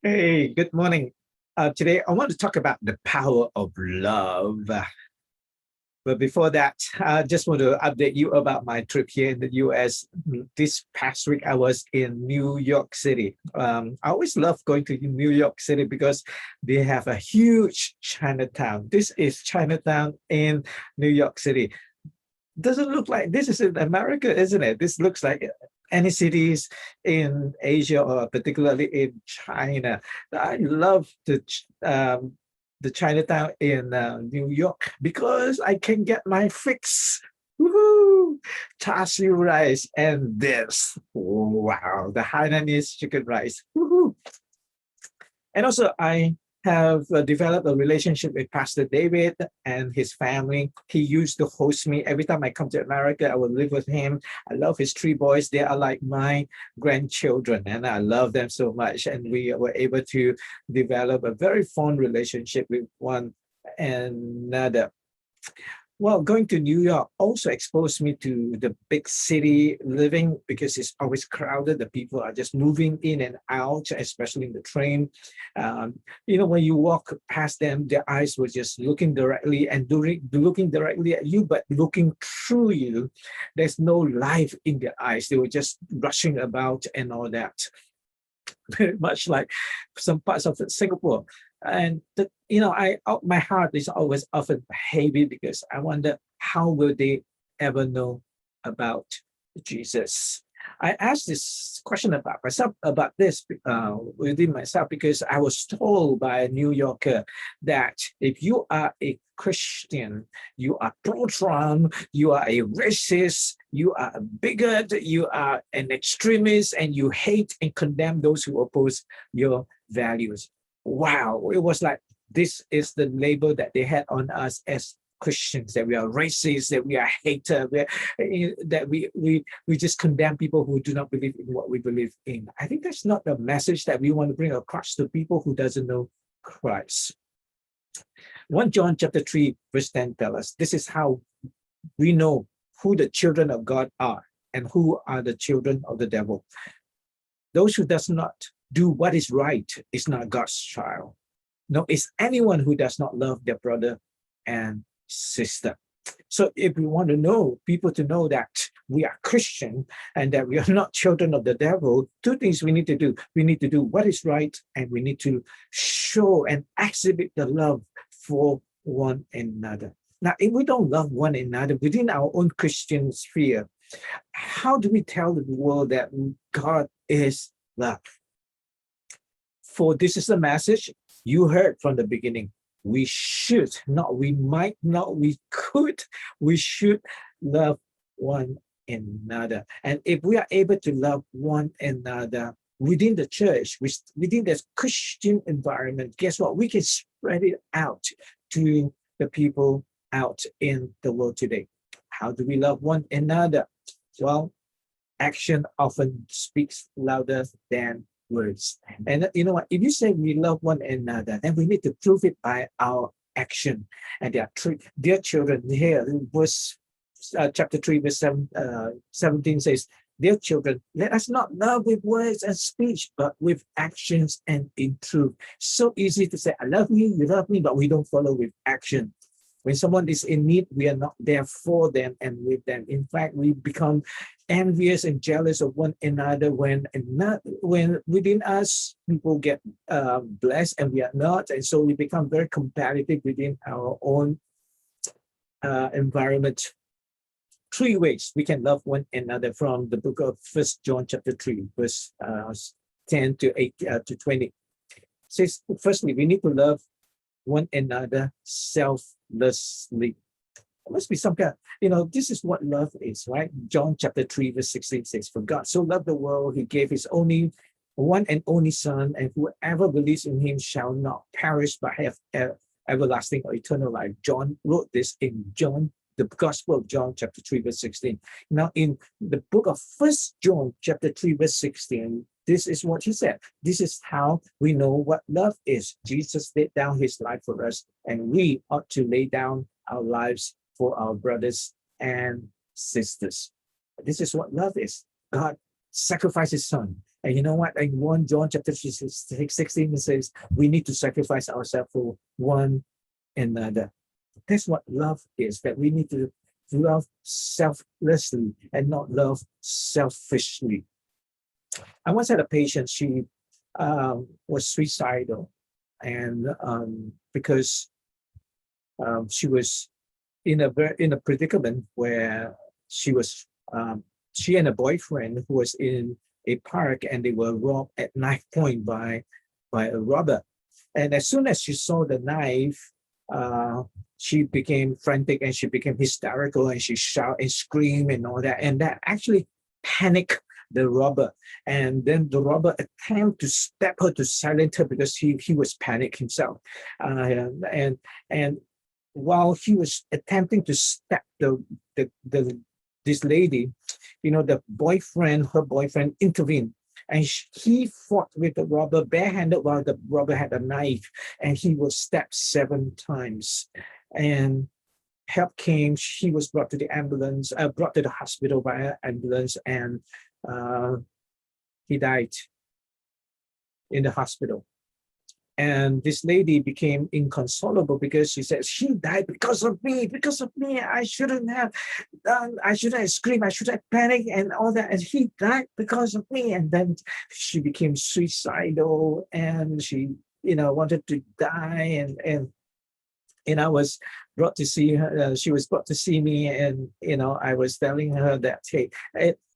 Hey, good morning. Today, I want to talk about the power of love. But before that, I just want to update you about my trip here in the US. This past week, I was in New York City. I always love going to New York City because they have a huge Chinatown. This is Chinatown in New York City. Doesn't look like this is in America, isn't it? This looks like any cities in Asia or particularly in China. I love the Chinatown in New York because I can get my fix. Woohoo! Char siu rice and this. Wow, the Hainanese chicken rice. Woohoo! And also, I have developed a relationship with Pastor David and his family. He used to host me every time I come to America. I will live with him. I love his three boys. They are like my grandchildren, and I love them so much. And we were able to develop a very fond relationship with one another. Well, going to New York also exposed me to the big city living because it's always crowded. The people are just moving in and out, especially in the train. When you walk past them, their eyes were just looking directly and looking directly at you, but looking through you. There's no life in their eyes. They were just rushing about and all that. Very much like some parts of Singapore. And my heart is always often heavy because I wonder how will they ever know about Jesus. I asked this question about myself about this within myself because I was told by a New Yorker that if you are a Christian, you are pro-Trump, you are a racist, you are a bigot, you are an extremist, and you hate and condemn those who oppose your values. Wow, it was like this is the label that they had on us as Christians, that we are racist, that we are hater, that we just condemn people who do not believe in what we believe in. I think that's not the message that we want to bring across to people who doesn't know Christ. 1 John chapter 3, verse 10 tells us this is how we know who the children of God are and who are the children of the devil. Those who does not do what is right is not God's child. No, it's anyone who does not love their brother and sister. So if we want to know people to know that we are Christian and that we are not children of the devil, two things we need to do. We need to do what is right, and we need to show and exhibit the love for one another. Now, if we don't love one another within our own Christian sphere, how do we tell the world that God is love? For this is the message you heard from the beginning. We should, not we might, not we could, we should love one another. And if we are able to love one another within the church, within this Christian environment, guess what? We can spread it out to the people out in the world today. How do we love one another? Well, action often speaks louder than words. And you know what? If you say we love one another, then we need to prove it by our action. And there are three, dear children, here, verse chapter 3, verse 17 says, dear children, let us not love with words and speech, but with actions and in truth. So easy to say, I love you love me, but we don't follow with action. When someone is in need, we are not there for them and with them. In fact, we become envious and jealous of one another when within us people get blessed and we are not, and so we become very competitive within our own environment. Three ways we can love one another from the book of 1 John chapter 3, verse 10 to 8 to 20. It says, firstly, we need to love one another selflessly. There must be some kind of, this is what love is, right? John chapter 3, verse 16 says, for God so loved the world, he gave his only one and only son, and whoever believes in him shall not perish but have everlasting or eternal life. John wrote this in John, the Gospel of John chapter 3, verse 16. Now in the book of 1 John chapter 3, verse 16, this is what he said. This is how we know what love is. Jesus laid down his life for us, and we ought to lay down our lives for our brothers and sisters. This is what love is. God sacrificed his son, And you know what? In 1 John chapter 16, it says, we need to sacrifice ourselves for one another. That's what love is, that we need to love selflessly and not love selfishly. I once had a patient, she was suicidal, and because she was in a predicament where she was she and a boyfriend who was in a park, and they were robbed at knife point by a robber. And as soon as she saw the knife, she became frantic and she became hysterical, and she shouted and screamed and all that. And that actually panicked the robber. And then the robber attempted to stab her to silence her because he was panicked himself. And while he was attempting to stab this lady, her boyfriend intervened, and he fought with the robber barehanded while the robber had a knife, and he was stabbed 7 times. And help came. She was brought to the hospital by ambulance, and he died in the hospital. And this lady became inconsolable because she said, she died because of me. I shouldn't have screamed, I should have panicked and all that. And he died because of me. And then she became suicidal, and she, wanted to die. And I was brought to see her. She was brought to see me, and I was telling her that, hey,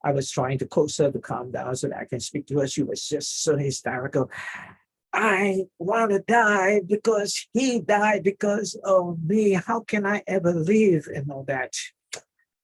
I was trying to coax her to calm down so that I can speak to her. She was just so hysterical. I want to die because he died because of me. How can I ever live, and all that?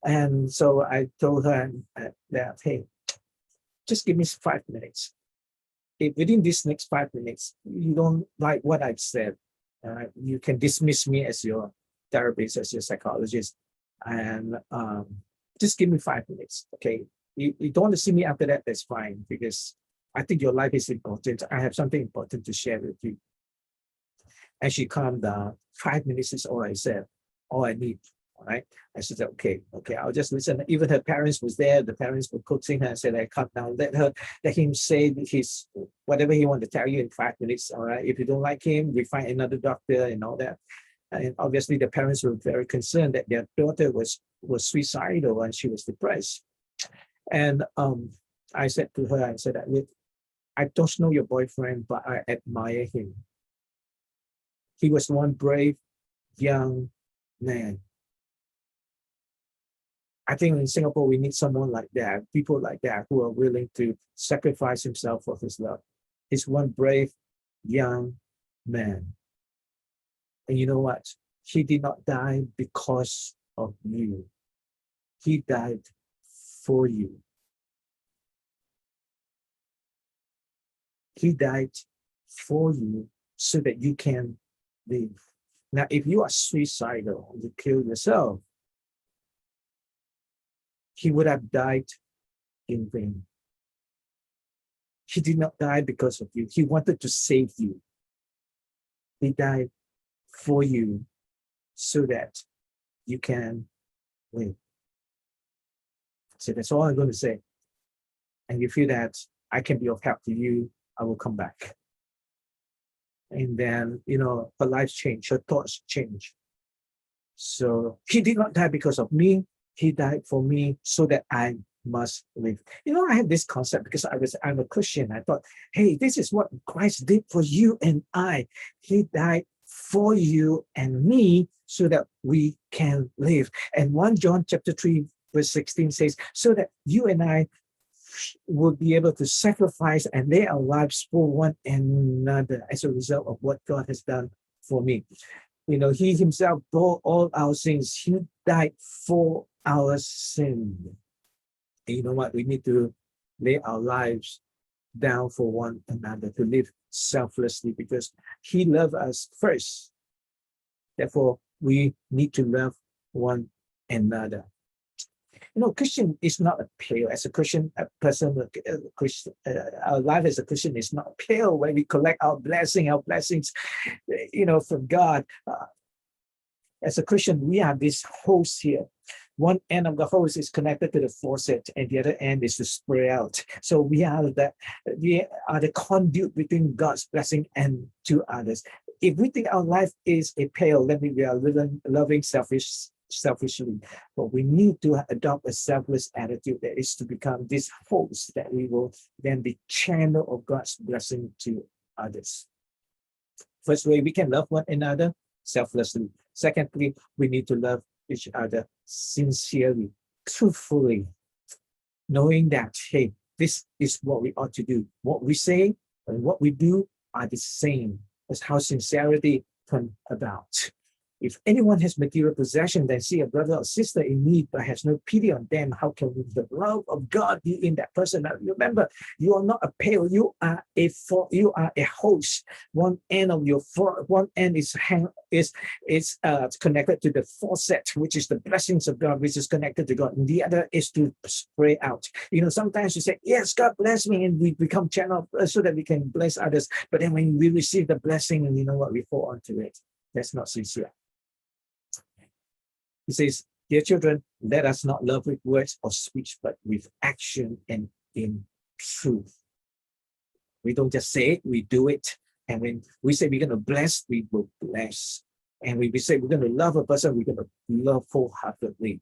And so I told her that, hey, just give me 5 minutes. If within this next 5 minutes you don't like what I've said, you can dismiss me as your therapist, as your psychologist, and just give me 5 minutes, okay? You don't want to see me after that, that's fine, because I think your life is important. I have something important to share with you. And she calmed down. 5 minutes is all I said, all I need. All right. I said, okay, I'll just listen. Even her parents was there. The parents were coaxing her and said, calm down. Let him say his whatever he wanted to tell you in 5 minutes. All right. If you don't like him, we find another doctor and all that. And obviously the parents were very concerned that their daughter was suicidal and she was depressed. And I said to her, I don't know your boyfriend, but I admire him. He was one brave young man. I think in Singapore, we need someone like that, people like that who are willing to sacrifice himself for his love. He's one brave young man. And you know what? He did not die because of you. He died for you. He died for you so that you can live. Now, if you are suicidal, you kill yourself, he would have died in vain. He did not die because of you. He wanted to save you. He died for you so that you can live. So that's all I'm going to say. And you feel that I can be of help to you, I will come back. And then, her life changed, her thoughts change. So he did not die because of me. He died for me so that I must live. I have this concept because I'm a Christian. I thought, hey, this is what Christ did for you and I. He died for you and me so that we can live. And 1 John chapter 3, verse 16 says, so that you and I will be able to sacrifice and lay our lives for one another as a result of what God has done for me. He himself bore all our sins. He died for our sin. And you know what? We need to lay our lives down for one another, to live selflessly, because he loved us first. Therefore, we need to love one another. Christian is not a pill. As a Christian, our life as a Christian is not a pill where we collect our blessings, from God. As a Christian, we are this host here. one end of the hose is connected to the faucet, and the other end is to spray out. So we are the conduit between God's blessing and to others. If we think our life is a pail, then we are loving selfishly. But we need to adopt a selfless attitude that is to become this hose that we will then be channel of God's blessing to others. First way we can love one another selflessly. Secondly, we need to love each other sincerely, truthfully, knowing that, hey, this is what we ought to do. What we say and what we do are the same. That's how sincerity comes about. If anyone has material possession, then see a brother or sister in need, but has no pity on them, how can the love of God be in that person? Now, remember, you are not a pail. You are a hose. One end is connected to the faucet, which is the blessings of God, which is connected to God, and the other is to spray out. Sometimes you say, "Yes, God bless me," and we become channel so that we can bless others. But then when we receive the blessing, and you know what, we fall onto it. That's not sincere. He says, "Dear children, let us not love with words or speech, but with action and in truth." We don't just say it, we do it. And when we say we're going to bless, we will bless. And when we say we're going to love a person, we're going to love wholeheartedly.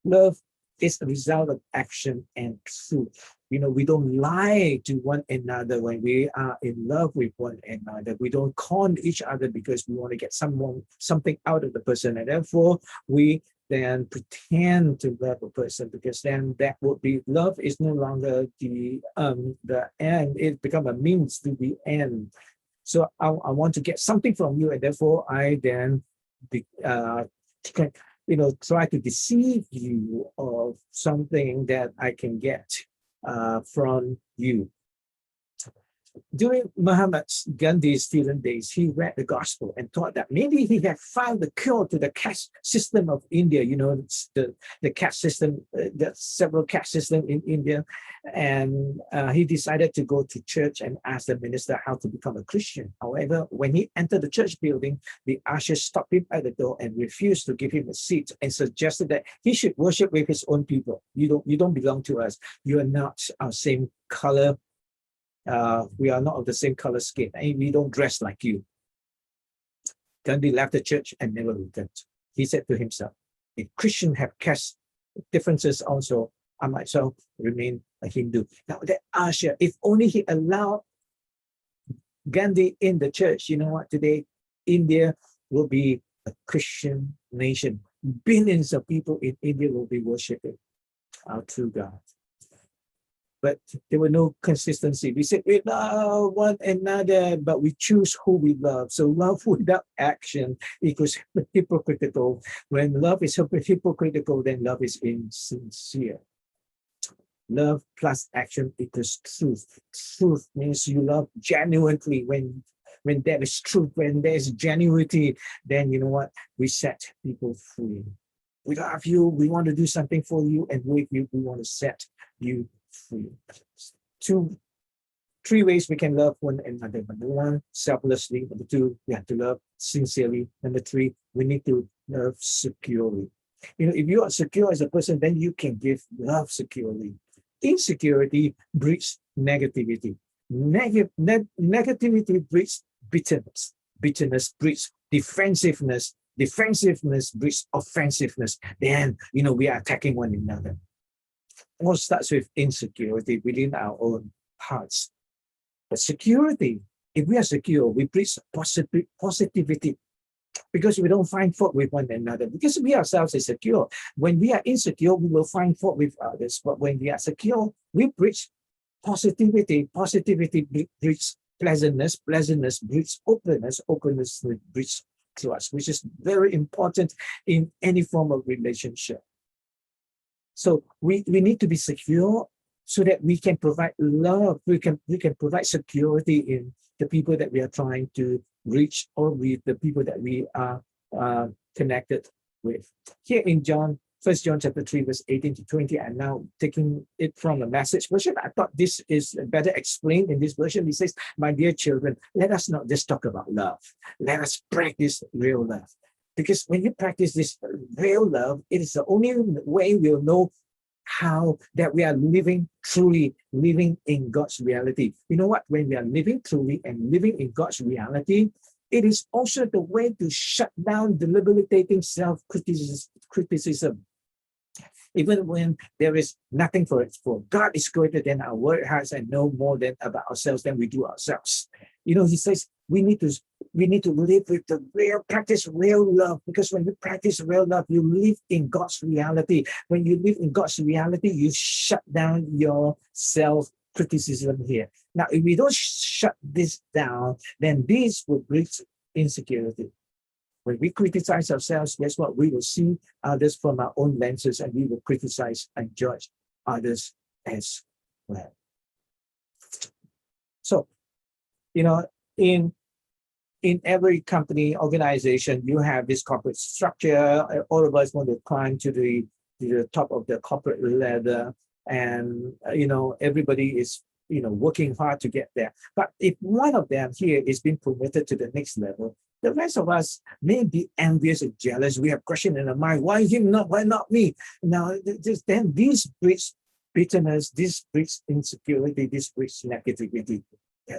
Love is a result of action and truth. We don't lie to one another when we are in love with one another. We don't con each other because we want to get something out of the person. And therefore, we then pretend to love a person, because then that would be, love is no longer the end. It becomes a means to the end. So I want to get something from you, and therefore I then try to deceive you of something that I can get from you. During Mahatma Gandhi's student days, he read the gospel and thought that maybe he had found the cure to the caste system of India. The caste system, there's several caste systems in India. And he decided to go to church and ask the minister how to become a Christian. However, when he entered the church building, the usher stopped him at the door and refused to give him a seat and suggested that he should worship with his own people. You don't belong to us. You are not our same color. We are not of the same color skin, and we don't dress like you. Gandhi left the church and never returned. He said to himself, if Christians have caste differences also, I might as well remain a Hindu. Now that usher, if only he allowed Gandhi in the church, you know what, today India will be a Christian nation. Billions of people in India will be worshiping our true God. But there were no consistency. We said we love one another, but we choose who we love. So love without action equals hypocritical. When love is hypocritical, then love is insincere. Love plus action equals truth. Truth means you love genuinely. When there is truth, when there is genuinity, then you know what? We set people free. We love you. We want to do something for you, and with you, we want to set you free. Three ways we can love one another. Number one, selflessly. Number two, we have to love sincerely. Number three, we need to love securely. If you are secure as a person, then you can give love securely. Insecurity breeds negativity. Negativity breeds bitterness. Bitterness breeds defensiveness. Defensiveness breeds offensiveness. Then, we are attacking one another. All starts with insecurity within our own hearts. But security, if we are secure, we preach positivity, because we don't find fault with one another, because we ourselves are secure. When we are insecure, we will find fault with others. But when we are secure, we preach positivity. Positivity breeds pleasantness. Pleasantness breeds openness. Openness breeds trust, which is very important in any form of relationship. So we need to be secure so that we can provide love. We can provide security in the people that we are trying to reach, or with the people that we are connected with. Here in 1 John chapter 3, verse 18 to 20, I'm now taking it from a Message version. I thought this is better explained in this version. It says, my dear children, let us not just talk about love. Let us practice real love. Because when you practice this real love, it is the only way we'll know how that we are living truly, living in God's reality. You know what? When we are living truly and living in God's reality, it is also the way to shut down the debilitating self-criticism. Even when there is nothing for it for. God is greater than our word has and know more than about ourselves than we do ourselves. You know, he says we need to live with the real practice, real love, because when you practice real love, you live in God's reality. When you live in God's reality, you shut down your self-criticism here. Now, if we don't shut this down, then this will bring insecurity. When we criticize ourselves, guess what? We will see others from our own lenses and we will criticize and judge others as well. So, you know, in every company, organization, you have this corporate structure. All of us want to climb to the top of the corporate ladder. And, everybody is, working hard to get there. But if one of them here is being promoted to the next level, the rest of us may be envious and jealous. We have question in our mind, why him not, why not me? Now, then this breeds bitterness, this breeds insecurity, this breeds negativity.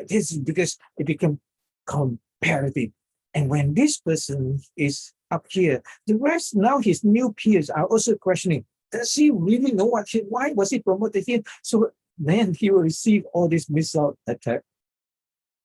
This is because it becomes comparative. And when this person is up here, the rest, now his new peers are also questioning, does he really know why was he promoted here? So then he will receive all this missile attack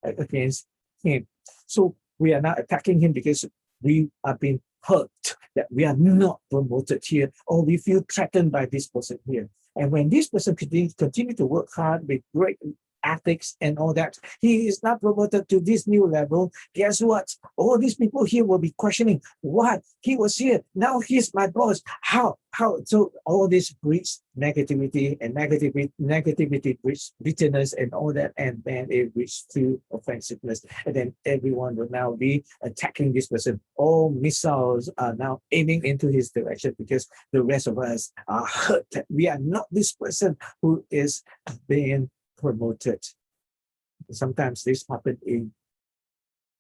against him. So we are not attacking him because we are being hurt that we are not promoted here, or we feel threatened by this person here. And when this person continue to work hard with great ethics and all that, he is not promoted to this new level. Guess what? All these people here will be questioning, what? He was here, now he's my boss. How? So all this breeds negativity, and negativity breeds bitterness and all that, and then it breeds to offensiveness. And then everyone will now be attacking this person. All missiles are now aiming into his direction because the rest of us are hurt that we are not this person who is being promoted. Sometimes this happens in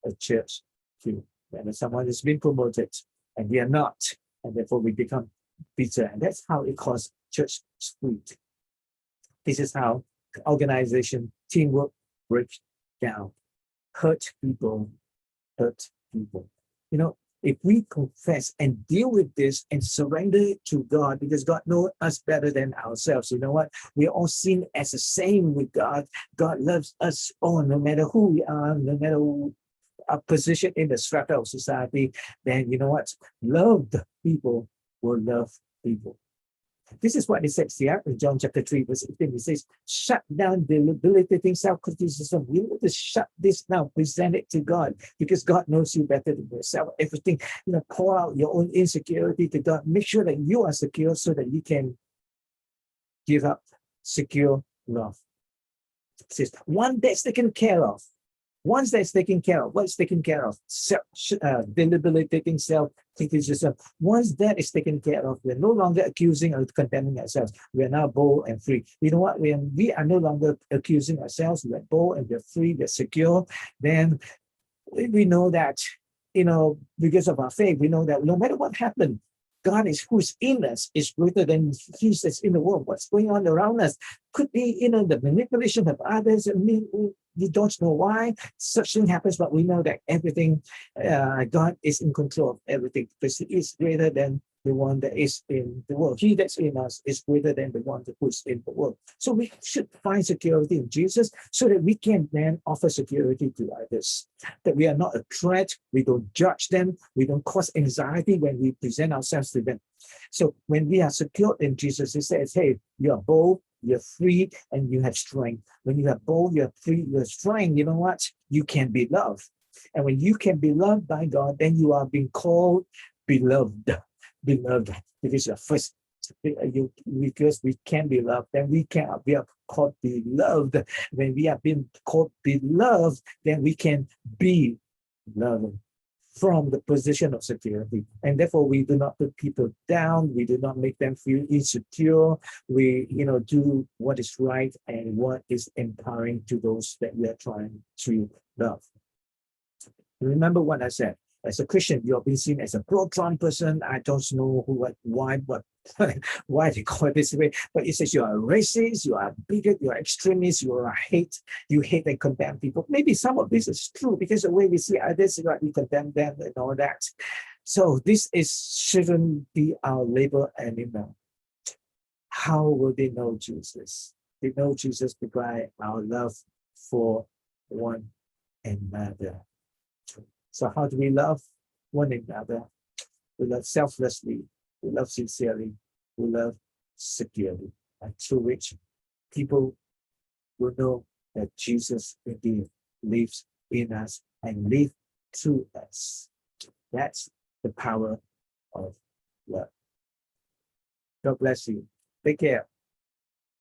a church too. When someone is being promoted and we are not, and therefore we become bitter. And that's how it causes church split. This is how organization, teamwork breaks down. Hurt people. If we confess and deal with this and surrender it to God, because God knows us better than ourselves. You know what? We are all seen as the same with God. God loves us all, no matter who we are, no matter our position in the strata of society. Then you know what? Loved people will love people. This is what it says here in John chapter 3, verse 18. It says, shut down the debilitating self-criticism. We need to shut this down, present it to God, because God knows you better than yourself. Everything, pour out your own insecurity to God. Make sure that you are secure so that you can give up secure love. It says, one that's taken care of. Once that's taken care of, what's taken care of? Debilitating self-criticism. Once that is taken care of, we're no longer accusing or condemning ourselves. We are now bold and free. You know what? When we are no longer accusing ourselves, we're bold and we're free, we're secure, then we know that, because of our faith, we know that no matter what happened, God is who's in us is greater than he that's in the world. What's going on around us could be, the manipulation of others. We don't know why such thing happens, but we know that everything, God is in control of everything, because he is greater than the one that is in the world. He that's in us is greater than the one who's in the world. So we should find security in Jesus so that we can then offer security to others. That we are not a threat, we don't judge them, we don't cause anxiety when we present ourselves to them. So when we are secure in Jesus, he says, hey, you are bold, you're free, and you have strength. When you are bold, you're free, you're strength, you know what? You can be loved. And when you can be loved by God, then you are being called beloved. Beloved, because you're first, because we can be loved, then we are called beloved. When we are being called beloved, then we can be loved from the position of security. And therefore, we do not put people down. We do not make them feel insecure. We, do what is right and what is empowering to those that we are trying to love. Remember what I said. As a Christian, you're being seen as a pro-Trump person. I don't know why why they call it this way, but it says you are a racist, you are a bigot, you are extremist, you hate and condemn people. Maybe some of this is true because the way we see others, like we condemn them and all that. So this shouldn't be our label anymore. How will they know Jesus? They know Jesus by our love for one another. So how do we love one another? We love selflessly, we love sincerely, we love securely, and through which people will know that Jesus indeed lives in us and lives through us. That's the power of love. God bless you. Take care.